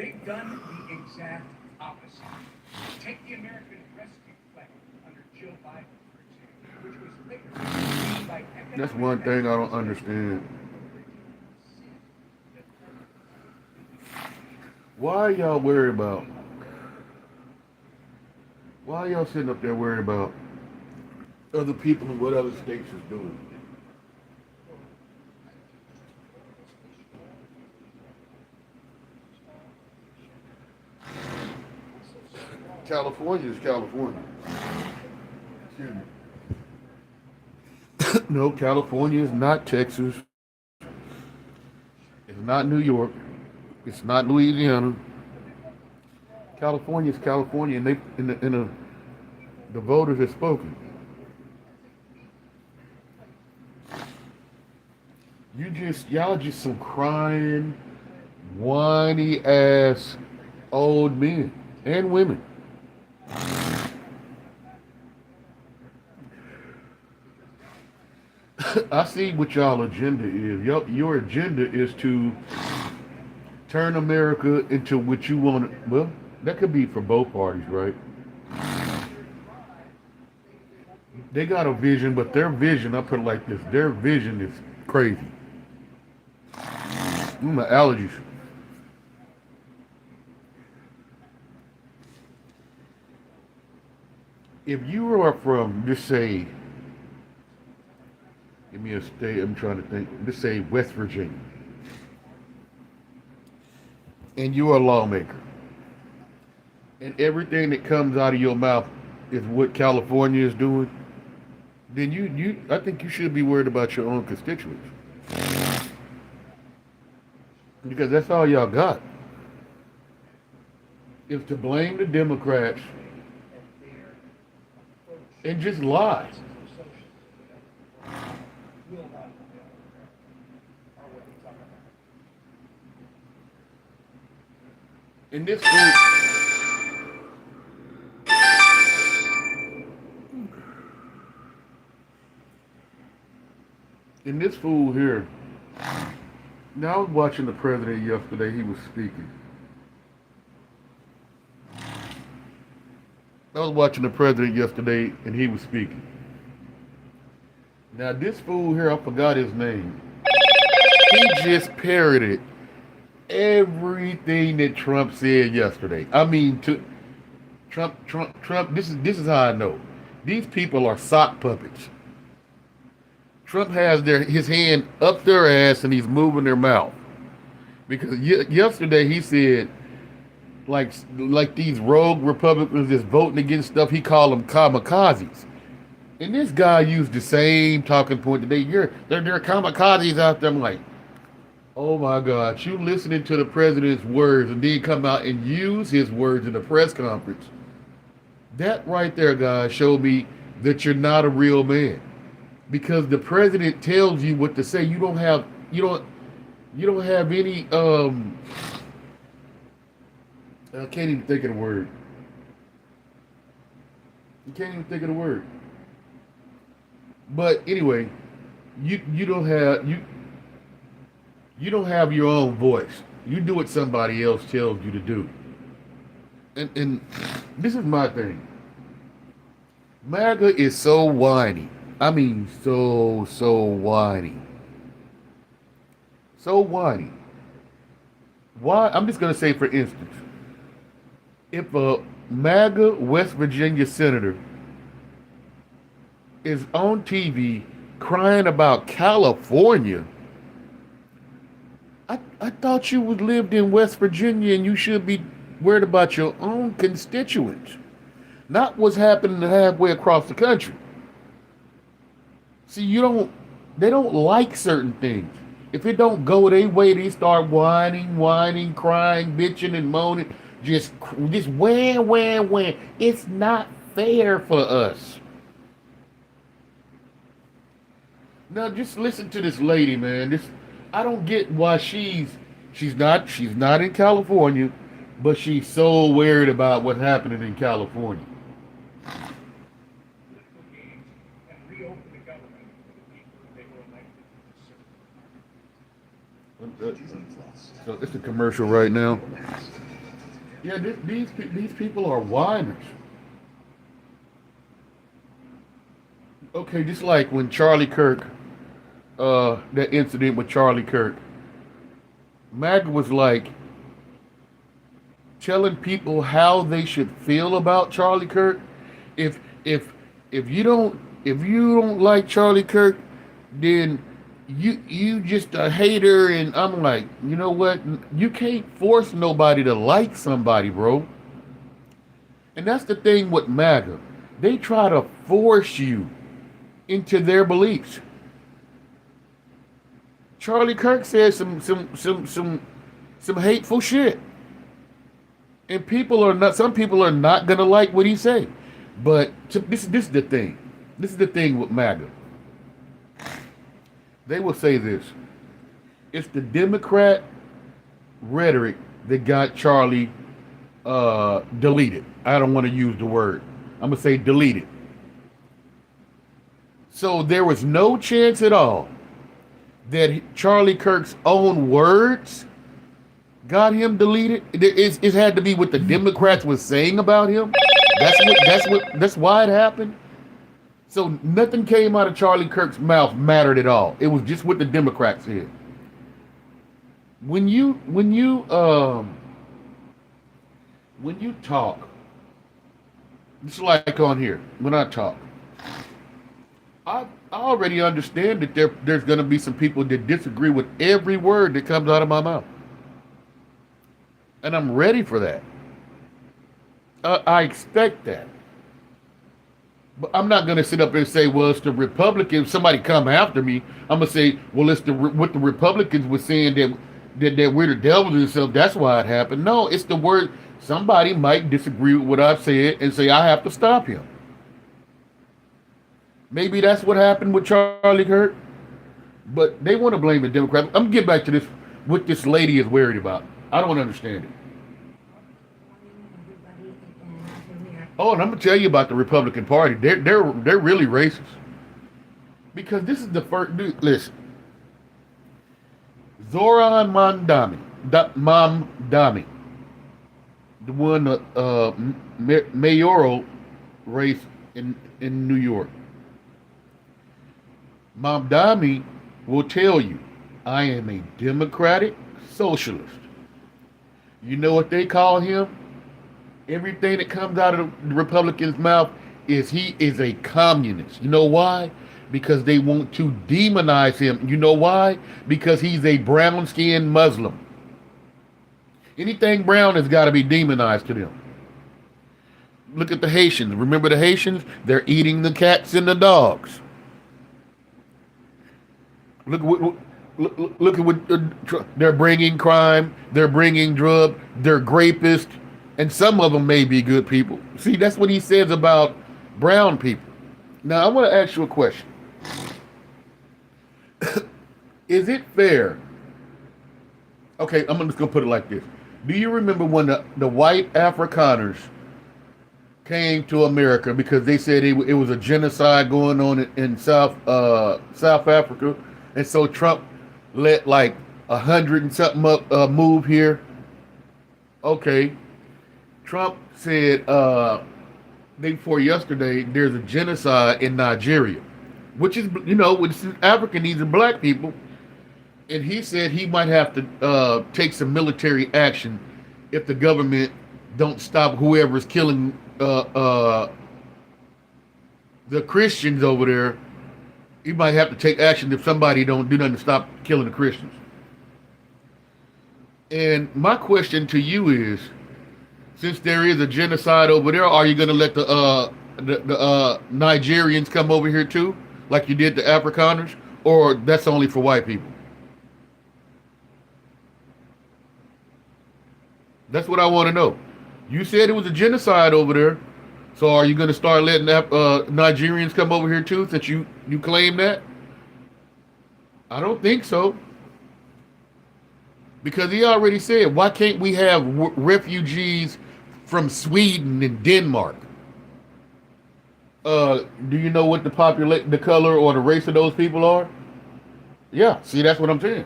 They've done the exact opposite. Take the American Rescue Plan under Joe Biden, for example, which was later used by That's economic one thing I don't activists understand. Why y'all worried about? Why y'all sitting up there worried about other people and what other states is doing? California is California. Excuse me. No, California is not Texas. It's not New York. It's not Louisiana. California is California, and they the voters have spoken. Y'all just some crying, whiny ass old men and women. I see what y'all agenda is. Your agenda is to turn America into what you want. Well, that could be for both parties, right? They got a vision, but their vision, I put it like this: their vision is crazy. My allergies. If you are from, just say, give me a state. I'm trying to think. Just say West Virginia, and you're a lawmaker, and everything that comes out of your mouth is what California is doing, then I think you should be worried about your own constituents because that's all y'all got is to blame the Democrats and just lie. And this fool here. Now I was watching the president yesterday. He was speaking. I was watching the president yesterday, and he was speaking. Now this fool here, I forgot his name. He just parroted everything that Trump said yesterday. I mean, to Trump. This is how I know. These people are sock puppets. Trump has his hand up their ass and he's moving their mouth. Because yesterday he said, like these rogue Republicans just voting against stuff, he called them kamikazes. And this guy used the same talking point today. There are kamikazes out there. I'm like, oh my God, you listening to the president's words and then come out and use his words in a press conference. That right there, guys, showed me that you're not a real man. Because the president tells you what to say. You don't have any I can't even think of the word. You can't even think of the word. But anyway, you don't have your own voice. You do what somebody else tells you to do. And this is my thing. MAGA is so whiny. I mean, so whiny. So whiny. Why? I'm just going to say, for instance, if a MAGA West Virginia senator is on TV crying about California, I thought you would lived in West Virginia and you should be worried about your own constituents, not what's happening halfway across the country. See, they don't like certain things. If it don't go their way, they start whining, crying, bitching, and moaning. Just wham. It's not fair for us. Now, just listen to this lady, man. I don't get why she's not in California, but she's so worried about what's happening in California. So it's a commercial right now. Yeah, these people are whiners. Okay, just like when Charlie Kirk, that incident with Charlie Kirk, MAGA was like telling people how they should feel about Charlie Kirk. If if if you don't like Charlie Kirk, then you just a hater. And I'm like, you know what? You can't force nobody to like somebody, bro. And that's the thing with MAGA. They try to force you into their beliefs. Charlie Kirk said some hateful shit. And people are not some people are not gonna like what he say. But this is the thing. This is the thing with MAGA. They will say this. It's the Democrat rhetoric that got Charlie deleted. I don't want to use the word. I'm gonna say deleted. So there was no chance at all that Charlie Kirk's own words got him deleted. It had to be what the Democrats was saying about him. That's why it happened. So nothing came out of Charlie Kirk's mouth mattered at all. It was just what the Democrats said. When you talk, it's like on here when I talk. I already understand that there's going to be some people that disagree with every word that comes out of my mouth, and I'm ready for that. I expect that. But I'm not going to sit up there and say, well, it's the Republicans. If somebody come after me, I'm going to say, well, it's what the Republicans were saying that we're the devils and stuff. That's why it happened. No, it's the word. Somebody might disagree with what I've said and say I have to stop him. Maybe that's what happened with Charlie Kirk. But they want to blame the Democrats. I'm going to get back to this, what this lady is worried about. I don't understand it. Oh, and I'm gonna tell you about the Republican Party. They're really racist because this is the first. Dude, listen, Zoran Mamdani, the one mayoral race in New York. Mamdani will tell you, I am a Democratic socialist. You know what they call him? Everything that comes out of the Republican's mouth is he is a communist. You know why? Because they want to demonize him. You know why? Because he's a brown-skinned Muslim. Anything brown has got to be demonized to them. Look at the Haitians. Remember the Haitians? They're eating the cats and the dogs. Look at what they're bringing crime. They're bringing drug. They're grapists. And some of them may be good people. See, that's what he says about brown people. Now, I want to ask you a question. Is it fair? Okay, I'm just going to put it like this. Do you remember when the white Afrikaners came to America because they said it was a genocide going on in South Africa? And so Trump let like 100 and something move here? Okay. Trump said day before yesterday there's a genocide in Nigeria, which is which is African, these are black people, and he said he might have to take some military action if the government don't stop whoever's killing the Christians over there. He might have to take action if somebody don't do nothing to stop killing the Christians. And my question to you is, since there is a genocide over there, are you going to let the Nigerians come over here too, like you did the Afrikaners, or that's only for white people? That's what I want to know. You said it was a genocide over there, so are you going to start letting Nigerians come over here too, since you claim that? I don't think so. Because he already said, why can't we have refugees from Sweden and Denmark? Do you know what the color or the race of those people are? Yeah, see, that's what I'm saying.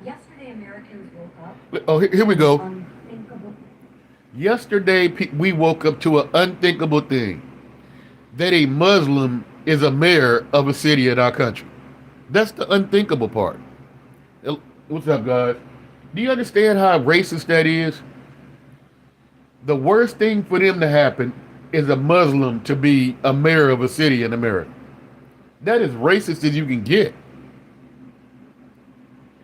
Yesterday, Americans woke up. Oh, here we go. Yesterday, we woke up to an unthinkable thing that a Muslim is a mayor of a city in our country. That's the unthinkable part. What's up, guys? Do you understand how racist that is? The worst thing for them to happen is a Muslim to be a mayor of a city in America. That is racist as you can get.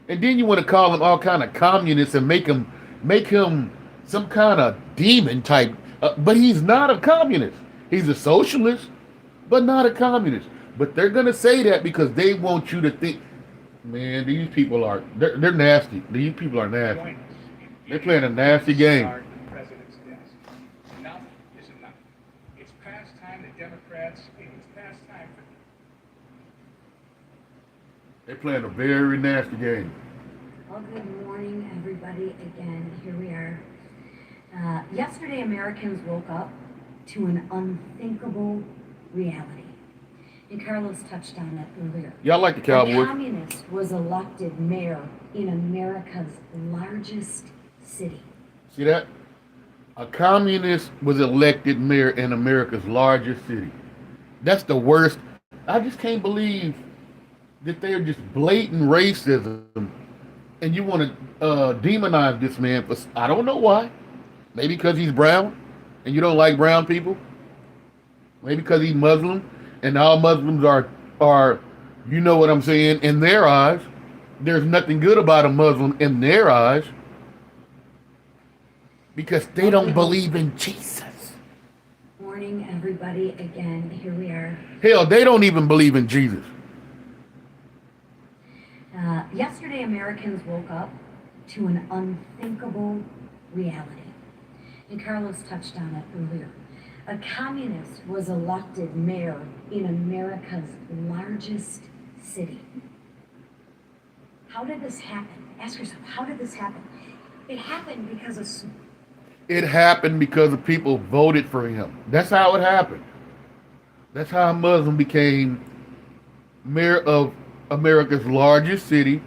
And then you want to call him all kind of communists and make him some kind of demon type. But he's not a communist. He's a socialist, but not a communist. But they're gonna say that because they want you to think, man, these people are they're nasty. These people are nasty. They're playing a nasty game. The president's desk. Enough is enough. It's past time the Democrats, it's past time for They're playing a very nasty game. Well, good morning, everybody. Again, here we are. Yesterday, Americans woke up to an unthinkable reality. And Carlos touched on it earlier. Y'all like the Cowboys? A communist was elected mayor in America's largest city. See that? A communist was elected mayor in America's largest city. That's the worst. I just can't believe that they're just blatant racism and you want to demonize this man for, I don't know why. Maybe because he's brown and you don't like brown people. Maybe because he's Muslim and all Muslims are, you know what I'm saying, in their eyes. There's nothing good about a Muslim in their eyes because they don't believe in Jesus. Morning, everybody. Again, here we are. Hell, they don't even believe in Jesus. Yesterday, Americans woke up to an unthinkable reality. And Carlos touched on it earlier. A communist was elected mayor in America's largest city. How did this happen? Ask yourself, how did this happen? It happened because of... It happened because the people voted for him. That's how it happened. That's how a Muslim became mayor of America's largest city,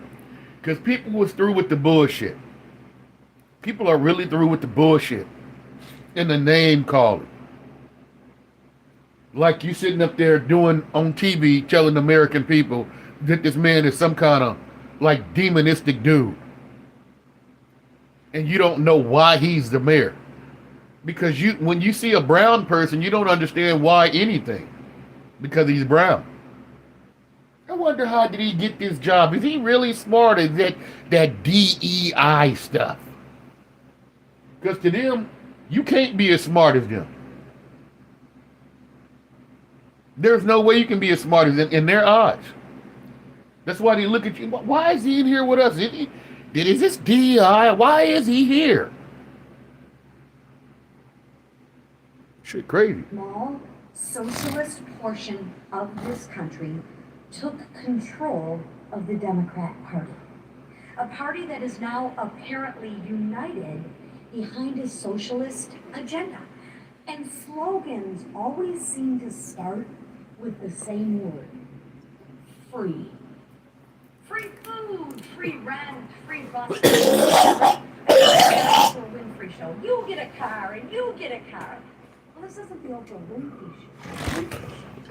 because people was through with the bullshit. People are really through with the bullshit and the name calling. Like you sitting up there doing on TV telling American people that this man is some kind of like demonistic dude. And you don't know why he's the mayor. Because when you see a brown person, you don't understand why anything. Because he's brown. I wonder how did he get this job? Is he really smart as that DEI stuff? Because to them, you can't be as smart as them. There's no way you can be as smart as them in their eyes. That's why they look at you. Why is he in here with us? Is this DEI? Why is he here? Shit crazy. Small socialist portion of this country took control of the Democrat Party. A party that is now apparently united behind a socialist agenda. And slogans always seem to start with the same word: free. Free food, free rent, free bus. Oprah Winfrey show. You get a car and you get a car. Well, this isn't the Oprah Winfrey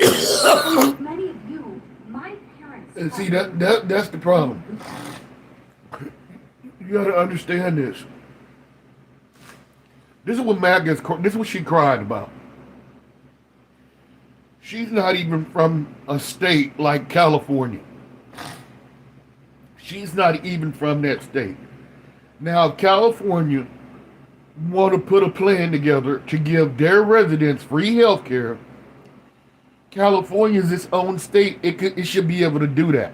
show. Many of you, my parents. And see that's the problem. You gotta understand this. This is what MAGA's. This is what she cried about. She's not even from a state like California. She's not even from that state. Now, California want to put a plan together to give their residents free health care. California is its own state. It should be able to do that.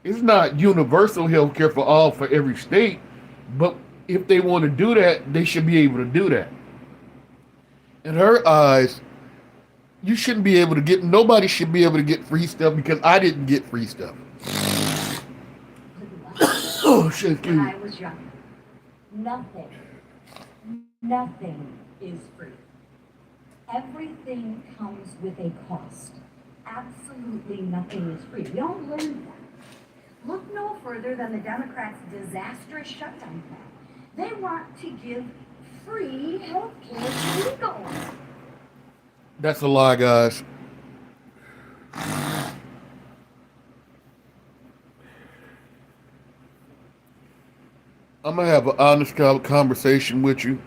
It's not universal health care for every state, but if they want to do that, they should be able to do that. In her eyes, you shouldn't be able to get, nobody should be able to get free stuff because I didn't get free stuff. Oh, shit, When I was young, nothing is free. Everything comes with a cost. Absolutely nothing is free. We don't learn that. Look no further than the Democrats' disastrous shutdown plan. They want to give free healthcare legal. That's a lie, guys. I'm gonna have an honest conversation with you.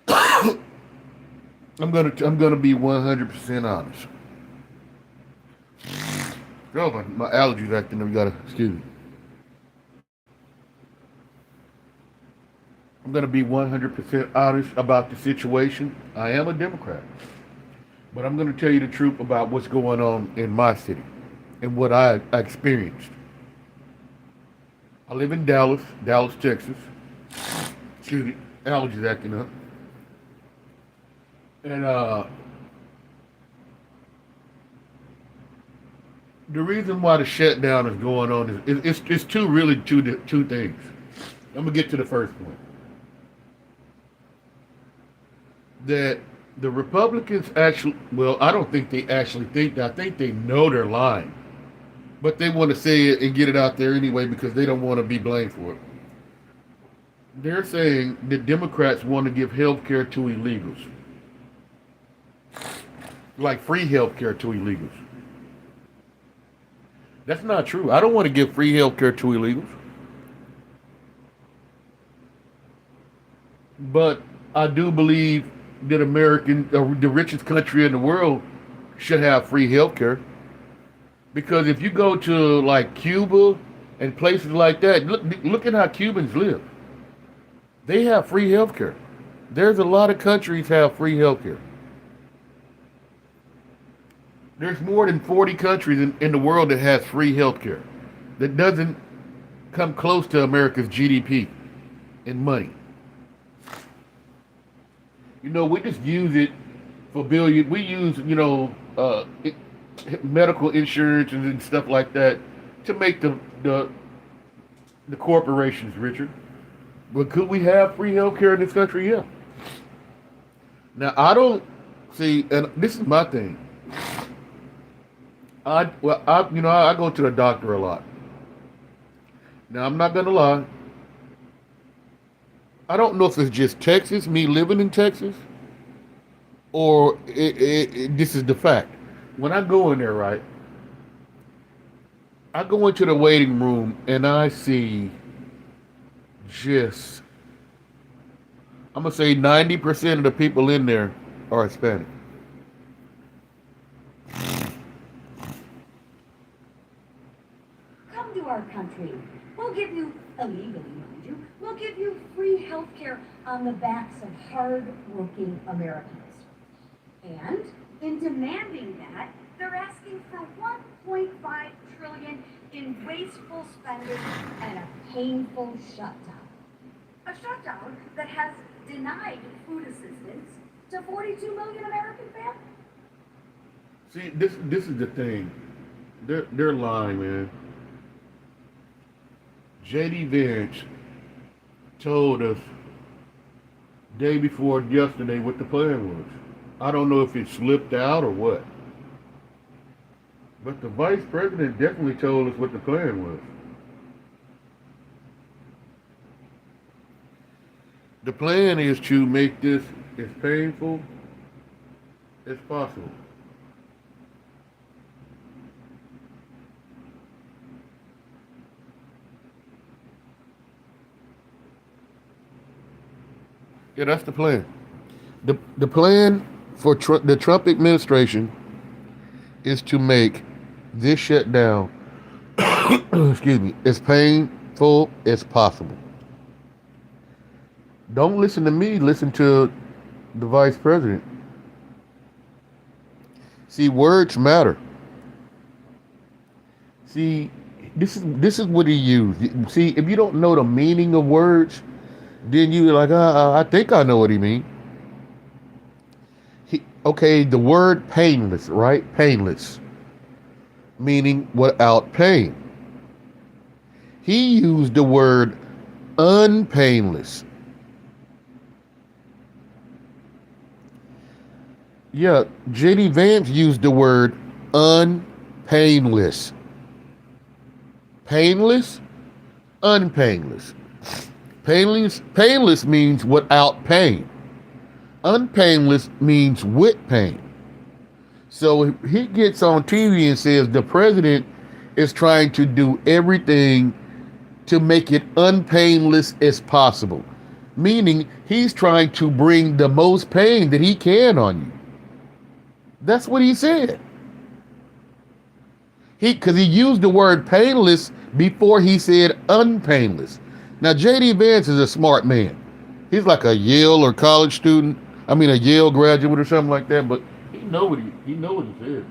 I'm gonna be 100% honest. Oh, my allergies acting up. You gotta excuse me. I'm gonna be 100% honest about the situation. I am a Democrat, but I'm gonna tell you the truth about what's going on in my city and what I experienced. I live in Dallas, Texas. Excuse me, allergies acting up. And the reason why the shutdown is going on is it's two things. I'm gonna get to the first point. That the Republicans actually, well, I don't think they actually think that. I think they know they're lying, but they want to say it and get it out there anyway because they don't want to be blamed for it. They're saying that Democrats want to give health care to illegals, like free health care to illegals. That's not true. I don't want to give free health care to illegals. But I do believe that the richest country in the world, should have free health care. Because if you go to like Cuba and places like that, look at how Cubans live. They have free health care. There's a lot of countries have free health care. There's more than 40 countries in the world that has free health care. That doesn't come close to America's GDP in money. You know, we just use it for billion. We use, medical insurance and stuff like that to make the corporations richer. But could we have free health care in this country? Yeah. Now I don't see, and this is my thing. I go to the doctor a lot. Now I'm not gonna lie. I don't know if it's just Texas, me living in Texas, or this is the fact. When I go in there, right, I go into the waiting room and I see just, I'm going to say 90% of the people in there are Hispanic. Come to our country. We'll give you, illegally mind you, we'll give you free health care on the backs of hard-working Americans. And in demanding that, they're asking for $1.5 trillion in wasteful spending and a painful shutdown. A shutdown that has denied food assistance to 42 million American families. See, this is the thing. They're lying, man. J.D. Vance told us day before yesterday what the plan was. I don't know if it slipped out or what. But the vice president definitely told us what the plan was. The plan is to make this as painful as possible. Yeah, that's the plan. The plan for the Trump administration is to make this shutdown, excuse me, as painful as possible. Don't listen to me, listen to the vice president. See, words matter. See, this is what he used. See, if you don't know the meaning of words, then you're like, I think I know what he means. Okay, the word painless, right? Painless, meaning without pain. He used the word unpainless. Yeah, J.D. Vance used the word unpainless. Painless, unpainless. Painless means without pain. Unpainless means with pain. So if he gets on TV and says the president is trying to do everything to make it unpainless as possible, meaning he's trying to bring the most pain that he can on you. That's what he said. Because he used the word painless before he said unpainless. Now, J.D. Vance is a smart man. He's like a Yale or college student. I mean, a Yale graduate or something like that. But he know what he said.